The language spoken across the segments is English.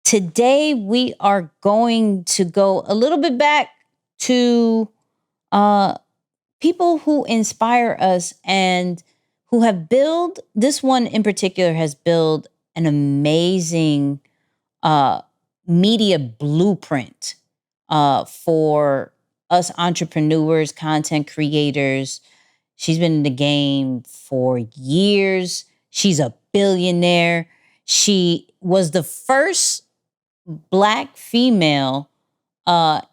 Today, we are going to go a little bit back to uh, people who inspire us and who have built, this one in particular has built an amazing uh, media blueprint for us entrepreneurs, content creators. She's been in the game for years. She's a billionaire. She was the first Black female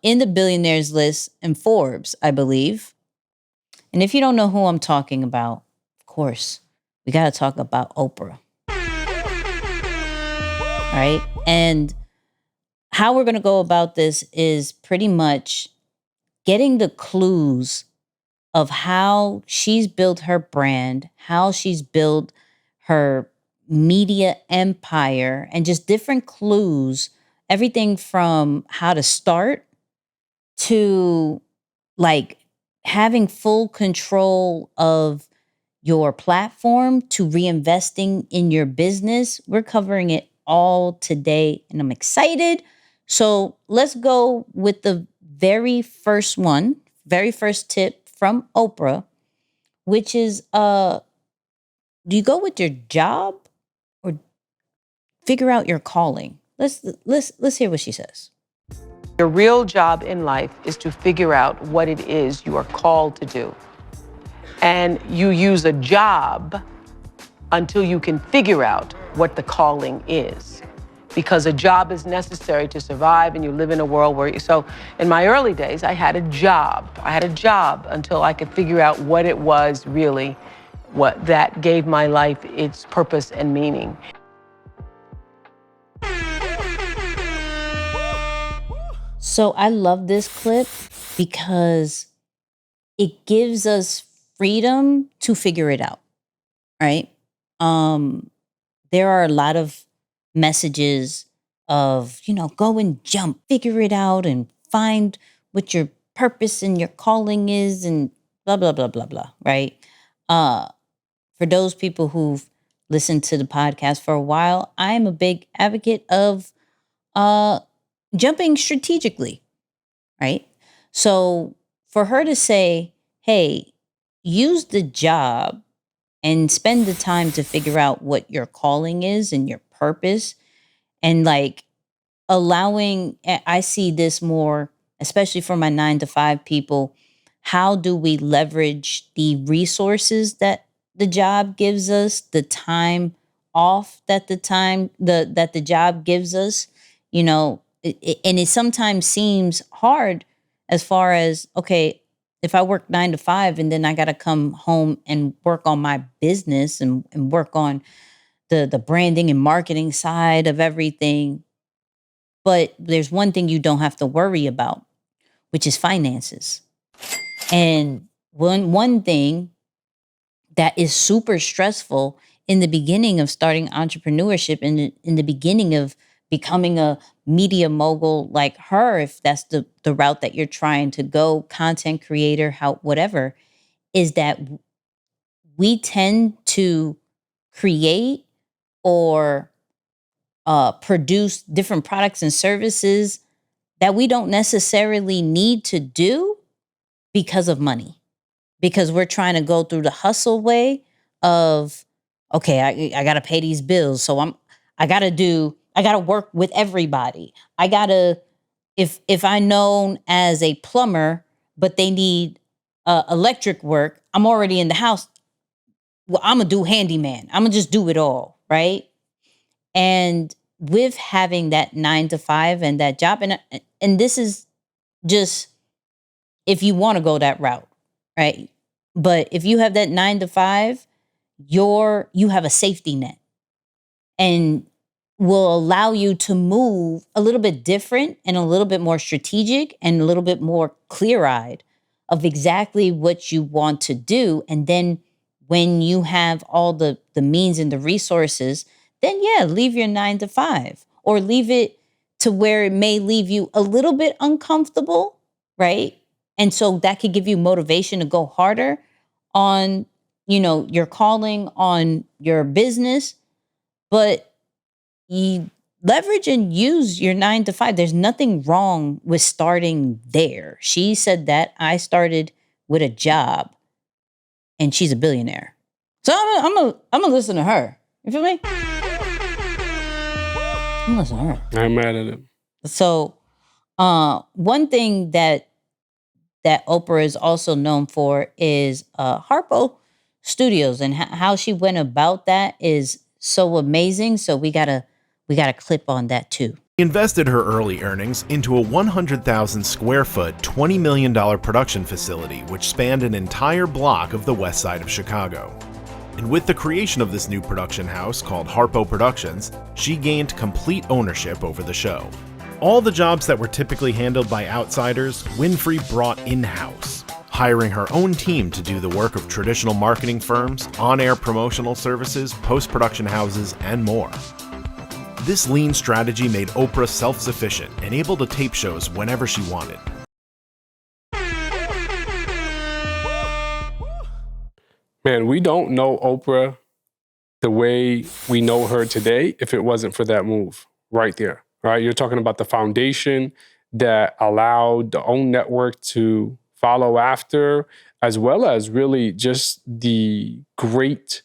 in the billionaires list in Forbes, I believe. And if you don't know who I'm talking about, of course, we got to talk about Oprah, right? And how we're going to go about this is pretty much getting the clues of how she's built her brand, how she's built her media empire, and just different clues, everything from how to start to like having full control of your platform to reinvesting in your business. We're covering it all today and I'm excited. So let's go with the very first one, very first tip from Oprah, which is do you go with your job or figure out your calling? Let's hear what she says. Your real job in life is to figure out what it is you are called to do. And you use a job until you can figure out what the calling is. Because a job is necessary to survive and you live in a world where so in my early days, I had a job. I had a job until I could figure out what it was really, what that gave my life its purpose and meaning. So I love this clip because it gives us freedom to figure it out, right? There are a lot of messages of, go and jump, figure it out and find what your purpose and your calling is and blah, blah, blah, blah, blah, right? For those people who've listened to the podcast for a while, I'm a big advocate of jumping strategically, right? So for her to say, hey, use the job and spend the time to figure out what your calling is and your purpose and like allowing, I see this more, especially for my 9 to 5 people. How do we leverage the resources that the job gives us, the time off that the job gives us, and it sometimes seems hard as far as, okay, if I work 9 to 5 and then I got to come home and work on my business and work on the branding and marketing side of everything. But there's one thing you don't have to worry about, which is finances. And one thing that is super stressful in the beginning of starting entrepreneurship and in the beginning of becoming a media mogul like her, if that's the route that you're trying to go, content creator, how whatever, is that we tend to create or produce different products and services that we don't necessarily need to do because of money, because we're trying to go through the hustle way of, okay, I got to pay these bills. So I got to work with everybody. I got to, if I'm known as a plumber, but they need electric work, I'm already in the house. Well, I'm going to do handyman. I'm going to just do it all. Right. And with having that 9 to 5 and that job, and this is just if you want to go that route, right? But if you have that 9 to 5, you have a safety net and will allow you to move a little bit different and a little bit more strategic and a little bit more clear-eyed of exactly what you want to do. And then when you have all the means and the resources, then leave your 9 to 5 or leave it to where it may leave you a little bit uncomfortable, right? And so that could give you motivation to go harder on, your calling, on your business. But you leverage and use your 9 to 5. There's nothing wrong with starting there. She said that I started with a job and she's a billionaire. So I'm gonna listen to her. You feel me? I'm gonna listen to her. I'm mad at him. So, one thing that Oprah is also known for is Harpo Studios, and how she went about that is so amazing. So we gotta clip on that too. Invested her early earnings into a 100,000 square foot, $20 million production facility which spanned an entire block of the west side of Chicago. And with the creation of this new production house called Harpo Productions, she gained complete ownership over the show. All the jobs that were typically handled by outsiders, Winfrey brought in-house, hiring her own team to do the work of traditional marketing firms, on-air promotional services, post-production houses, and more. This lean strategy made Oprah self-sufficient and able to tape shows whenever she wanted. Man, we don't know Oprah the way we know her today if it wasn't for that move right there, right? You're talking about the foundation that allowed the OWN network to follow after, as well as really just the great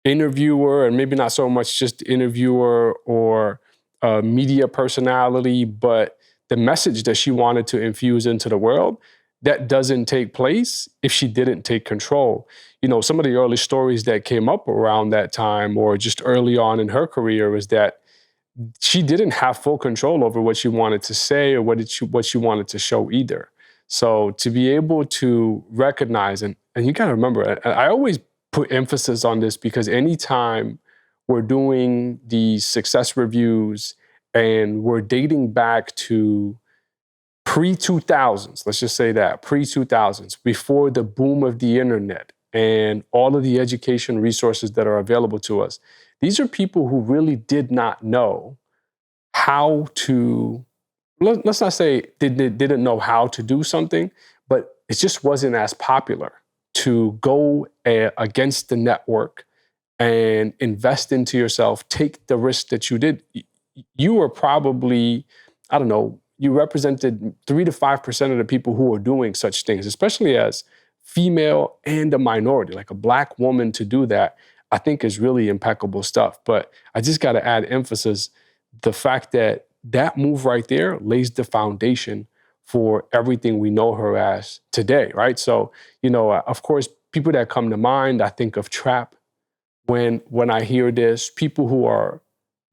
interviewer, and maybe not so much just interviewer or media personality, but the message that she wanted to infuse into the world. That doesn't take place if she didn't take control. You know, some of the early stories that came up around that time or just early on in her career was that she didn't have full control over what she wanted to say or what she wanted to show either. So to be able to recognize, and you got to remember, I always put emphasis on this because anytime we're doing these success reviews and we're dating back to pre-2000s, let's just say that, pre-2000s, before the boom of the internet and all of the education resources that are available to us, these are people who really did not know how to, let's not say didn't know how to do something, but it just wasn't as popular to go against the network and invest into yourself, take the risk that you did. You were probably, I don't know, you represented 3 to 5% of the people who are doing such things, especially as female and a minority. Like a Black woman to do that, I think is really impeccable stuff. But I just got to add emphasis, the fact that that move right there lays the foundation for everything we know her as today, right? So, you know, of course, people that come to mind, I think of Trap when I hear this, people who are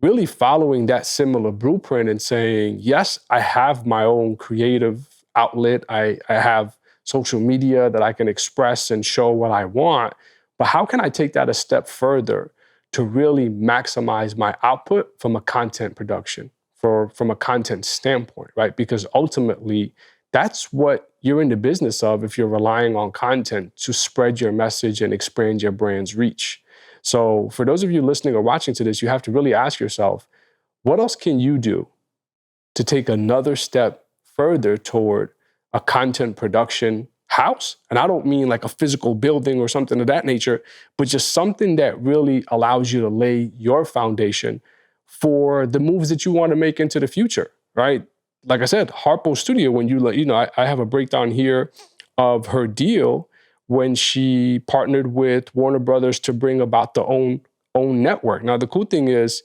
really following that similar blueprint and saying, yes, I have my own creative outlet. I have social media that I can express and show what I want, but how can I take that a step further to really maximize my output from a content production, from a content standpoint, right? Because ultimately, that's what you're in the business of if you're relying on content to spread your message and expand your brand's reach. So for those of you listening or watching to this, you have to really ask yourself, what else can you do to take another step further toward a content production house? And I don't mean like a physical building or something of that nature, but just something that really allows you to lay your foundation for the moves that you want to make into the future, right? Like I said, Harpo Studio, when I have a breakdown here of her deal when she partnered with Warner Brothers to bring about the OWN network. Now, the cool thing is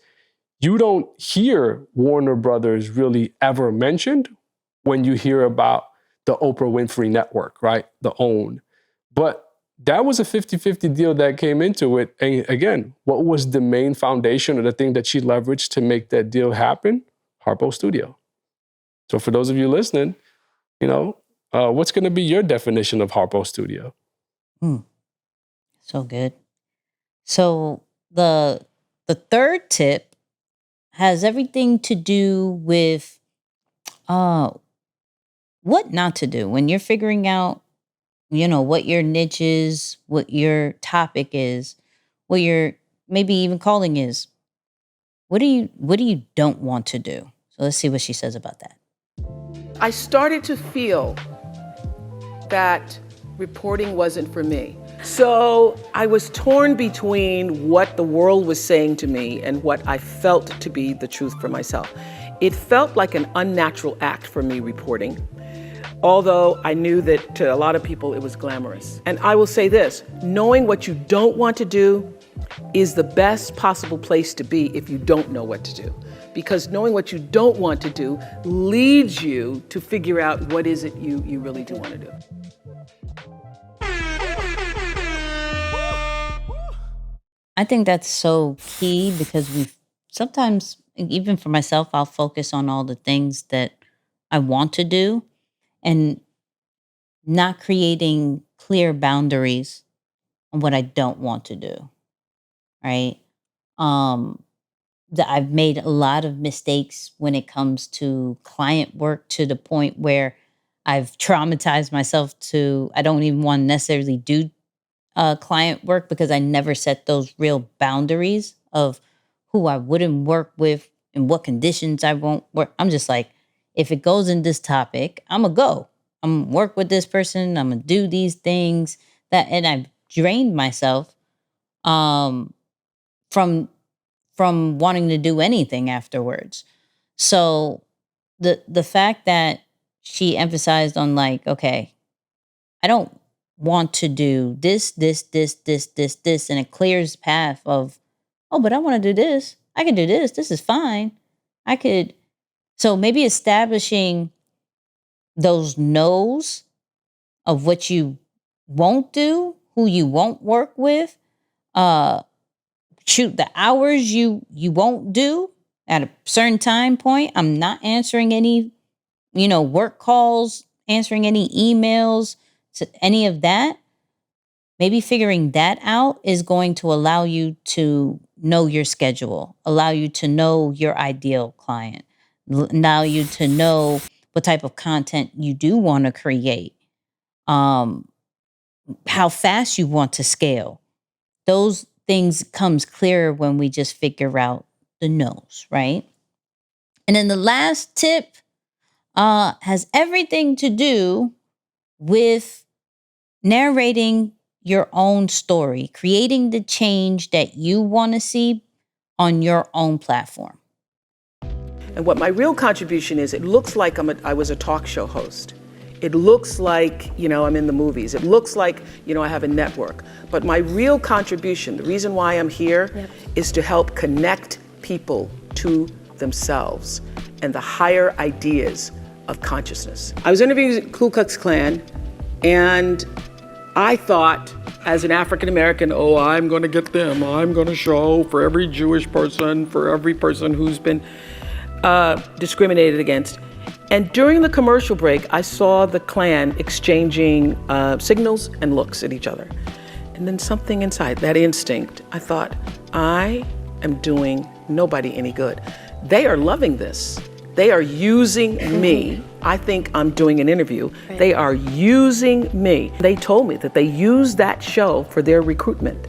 you don't hear Warner Brothers really ever mentioned when you hear about the Oprah Winfrey network, right? The OWN. But that was a 50-50 deal that came into it. And again, what was the main foundation or the thing that she leveraged to make that deal happen? Harpo Studio. So for those of you listening, what's going to be your definition of Harpo Studio? So good. So the third tip has everything to do with what not to do when you're figuring out, what your niche is, what your topic is, what your maybe even calling is. What do you don't want to do? So let's see what she says about that. I started to feel that reporting wasn't for me. So I was torn between what the world was saying to me and what I felt to be the truth for myself. It felt like an unnatural act for me reporting, although I knew that to a lot of people it was glamorous. And I will say this, knowing what you don't want to do is the best possible place to be if you don't know what to do. Because knowing what you don't want to do leads you to figure out what is it you really do want to do. I think that's so key because we sometimes, even for myself, I'll focus on all the things that I want to do and not creating clear boundaries on what I don't want to do. Right. Um, that I've made a lot of mistakes when it comes to client work to the point where I've traumatized myself to, I don't even want to necessarily do client work because I never set those real boundaries of who I wouldn't work with and what conditions I won't work. I'm just like, if it goes in this topic, I'm gonna go. I'm gonna work with this person. I'm gonna do these things and I've drained myself um, from wanting to do anything afterwards. So the fact that she emphasized on like, okay, I don't want to do this, and it clears path of, oh, but I want to do this. I can do this. This is fine. I could. So maybe establishing those no's of what you won't do, who you won't work with, uh, shoot, the hours you won't do at a certain time point. I'm not answering any, work calls, answering any emails, to any of that. Maybe figuring that out is going to allow you to know your schedule, allow you to know your ideal client, allow you to know what type of content you do want to create, um, how fast you want to scale. Those things comes clearer when we just figure out the no's, right? And then the last tip has everything to do with narrating your own story, creating the change that you want to see on your own platform. And what my real contribution is, it looks like I was a talk show host. It looks like, I'm in the movies. It looks like, I have a network. But my real contribution, the reason why I'm here, is to help connect people to themselves and the higher ideas of consciousness. I was interviewing Ku Klux Klan, and I thought, as an African American, I'm going to get them. I'm going to show for every Jewish person, for every person who's been discriminated against. And during the commercial break, I saw the Klan exchanging signals and looks at each other. And then something inside, that instinct, I thought, I am doing nobody any good. They are loving this. They are using me. I think I'm doing an interview. Right. They are using me. They told me that they used that show for their recruitment.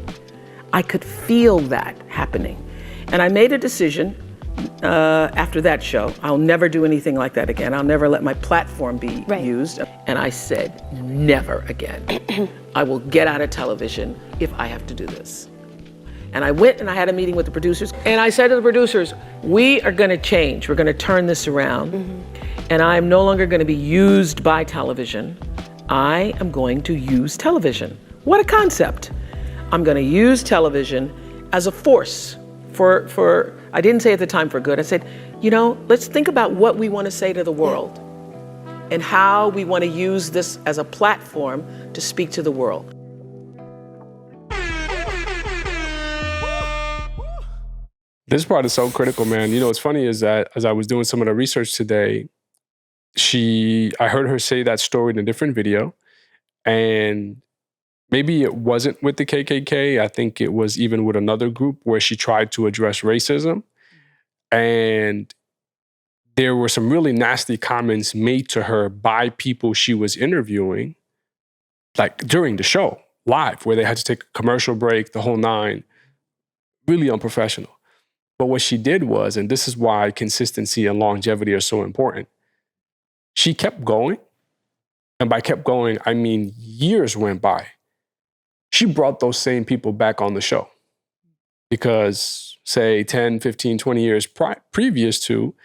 I could feel that happening. And I made a decision after that show. I'll never do anything like that again. I'll never let my platform be used. And I said, never again. I will get out of television if I have to do this. And I went and I had a meeting with the producers. And I said to the producers, we are going to change. We're going to turn this around. And I am no longer going to be used by television. I am going to use television. What a concept. I'm going to use television as a force for I didn't say at the time for good. I said, let's think about what we want to say to the world and how we want to use this as a platform to speak to the world. This part is so critical, man. What's funny is that as I was doing some of the research today, I heard her say that story in a different video, and maybe it wasn't with the KKK. I think it was even with another group where she tried to address racism. And there were some really nasty comments made to her by people she was interviewing, like during the show, live, where they had to take a commercial break, the whole nine. Really unprofessional. But what she did was, and this is why consistency and longevity are so important, she kept going. And by kept going, I mean years went by. she brought those same people back on the show because, say, 10, 15, 20 years previous to,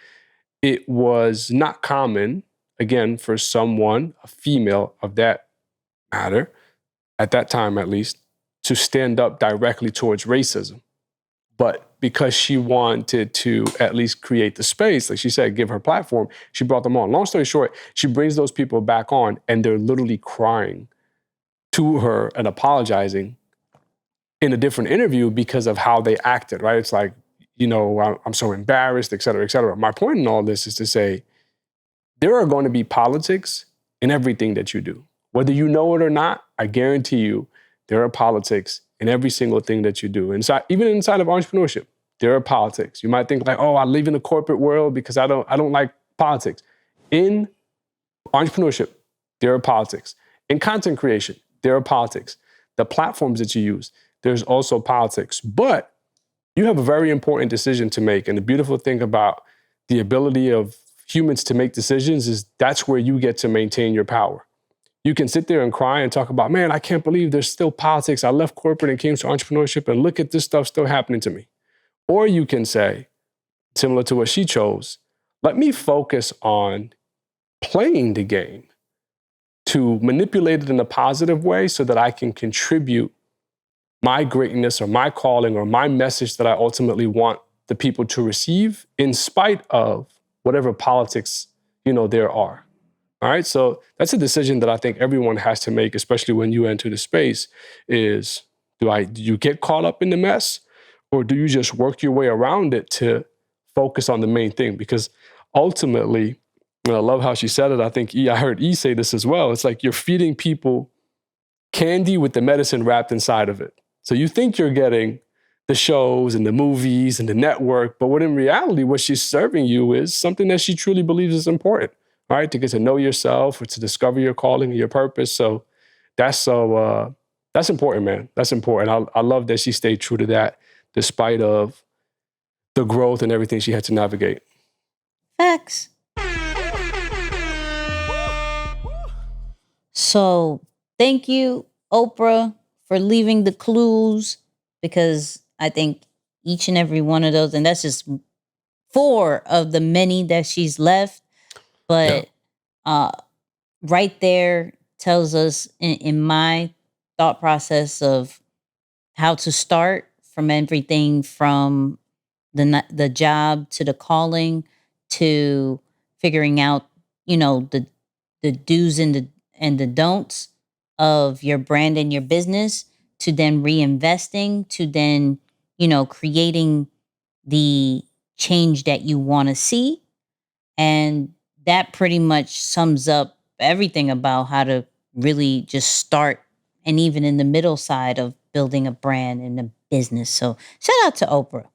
it was not common, again, for someone, a female of that matter, at that time at least, to stand up directly towards racism. But because she wanted to at least create the space, like she said, give her platform, she brought them on. Long story short, she brings those people back on and they're literally crying to her and apologizing in a different interview because of how they acted, right? It's like, I'm so embarrassed, et cetera, et cetera. My point in all this is to say, there are going to be politics in everything that you do. Whether you know it or not, I guarantee you, there are politics in every single thing that you do. Even inside of entrepreneurship, there are politics. You might think like, oh, I live in the corporate world because I don't like politics. In entrepreneurship, there are politics. In content creation, there are politics. The platforms that you use, there's also politics. But you have a very important decision to make. And the beautiful thing about the ability of humans to make decisions is that's where you get to maintain your power. You can sit there and cry and talk about, man, I can't believe there's still politics. I left corporate and came to entrepreneurship and look at this stuff still happening to me. Or you can say, similar to what she chose, let me focus on playing the game to manipulate it in a positive way so that I can contribute my greatness or my calling or my message that I ultimately want the people to receive in spite of whatever politics, there are. All right, so that's a decision that I think everyone has to make, especially when you enter the space, is do you get caught up in the mess or do you just work your way around it to focus on the main thing? Because ultimately, and I love how she said it, I think I heard E say this as well, it's like you're feeding people candy with the medicine wrapped inside of it. So you think you're getting the shows and the movies and the network, but what in reality, what she's serving you is something that she truly believes is important. All right, to get to know yourself or to discover your calling and your purpose. So that's important, man. That's important. I love that she stayed true to that despite of the growth and everything she had to navigate. Facts. So thank you, Oprah, for leaving the clues, because I think each and every one of those, and that's just 4 of the many that she's left. But right there tells us in my thought process of how to start from everything from the job to the calling to figuring out, the do's and the don'ts of your brand and your business to then reinvesting to then, creating the change that you want to see. And that pretty much sums up everything about how to really just start and even in the middle side of building a brand and a business. So shout out to Oprah.